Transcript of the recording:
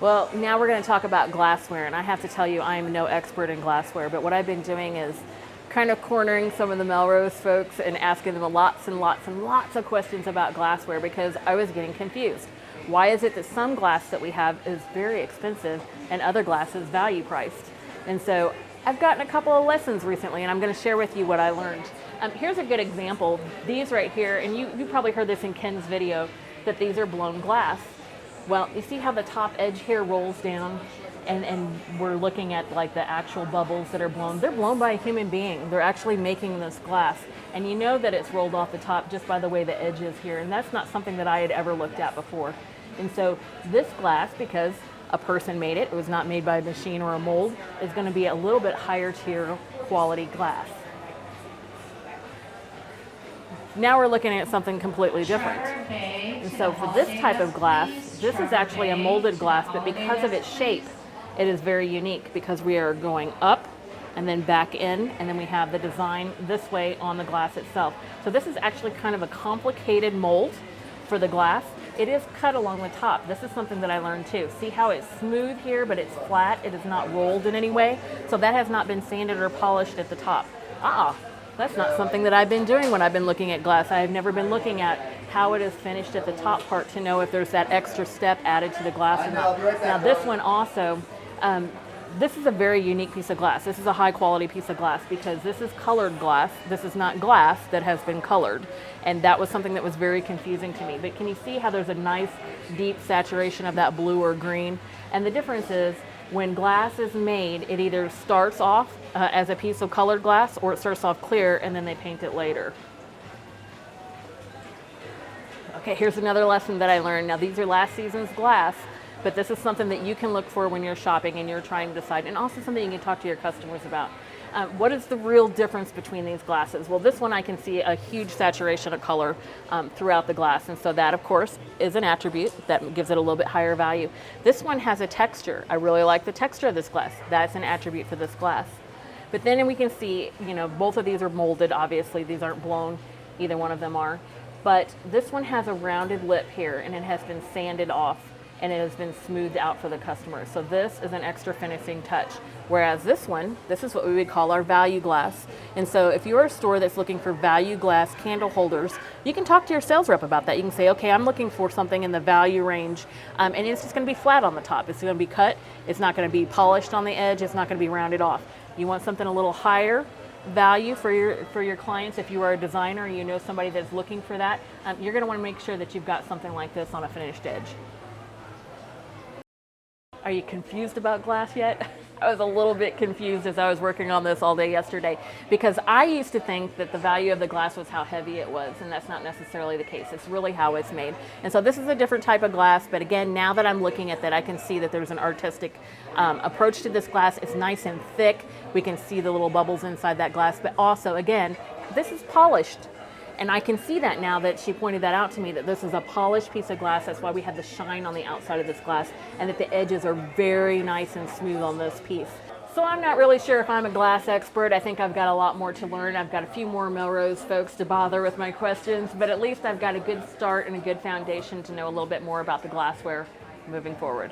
Well, now we're going to talk about glassware, and I have to tell you, I am no expert in glassware, but what I've been doing is kind of cornering some of the Melrose folks and asking them lots and lots and lots of questions about glassware because I was getting confused. Why is it that some glass that we have is very expensive and other glass is value priced? And so I've gotten a couple of lessons recently, and I'm going to share with you what I learned. Here's a good example. These right here, and you probably heard this in Ken's video, that these are blown glass. Well, you see how the top edge here rolls down, and we're looking at like the actual bubbles that are blown. They're blown by a human being. They're actually making this glass, and you know that it's rolled off the top just by the way the edge is here, and that's not something that I had ever looked at before. And so this glass, because a person made it, it was not made by a machine or a mold, is going to be a little bit higher tier quality glass. Now we're looking at something completely different. And so for this type of glass, this is actually a molded glass, but because of its shape, it is very unique because we are going up and then back in, and then we have the design this way on the glass itself. So this is actually kind of a complicated mold for the glass. It is cut along the top. This is something that I learned too. See how it's smooth here, but it's flat. It is not rolled in any way. So that has not been sanded or polished at the top. That's not something that I've been doing when I've been looking at glass. I have never been looking at how it is finished at the top part to know if there's that extra step added to the glass or not. Now this one also, this is a very unique piece of glass. This is a high quality piece of glass because this is colored glass. This is not glass that has been colored. And that was something that was very confusing to me. But can you see how there's a nice deep saturation of that blue or green? And the difference is when glass is made, it either starts off as a piece of colored glass or it starts off clear and then they paint it later. Okay, here's another lesson that I learned. Now these are last season's glass, but this is something that you can look for when you're shopping and you're trying to decide, and also something you can talk to your customers about. What is the real difference between these glasses? Well, this one I can see a huge saturation of color throughout the glass, and so that of course is an attribute that gives it a little bit higher value. This one has a texture. I really like the texture of this glass. That's an attribute for this glass. But then we can see, you know, both of these are molded, obviously. These aren't blown, either one of them are. But this one has a rounded lip here, and it has been sanded off, and it has been smoothed out for the customer. So this is an extra finishing touch. Whereas this one, this is what we would call our value glass. And so if you're a store that's looking for value glass candle holders, you can talk to your sales rep about that. You can say, okay, I'm looking for something in the value range, and it's just gonna be flat on the top. It's gonna be cut, it's not gonna be polished on the edge, it's not gonna be rounded off. You want something a little higher value for your clients. If you are a designer, you know somebody that's looking for that, you're gonna wanna make sure that you've got something like this on a finished edge. Are you confused about glass yet? I was a little bit confused as I was working on this all day yesterday because I used to think that the value of the glass was how heavy it was, and that's not necessarily the case. It's really how it's made. And so this is a different type of glass, but again, now that I'm looking at that, I can see that there's an artistic approach to this glass. It's nice and thick. We can see the little bubbles inside that glass, but also, again, this is polished. And I can see that now that she pointed that out to me, that this is a polished piece of glass. That's why we have the shine on the outside of this glass, and that the edges are very nice and smooth on this piece. So I'm not really sure if I'm a glass expert. I think I've got a lot more to learn. I've got a few more Melrose folks to bother with my questions, but at least I've got a good start and a good foundation to know a little bit more about the glassware moving forward.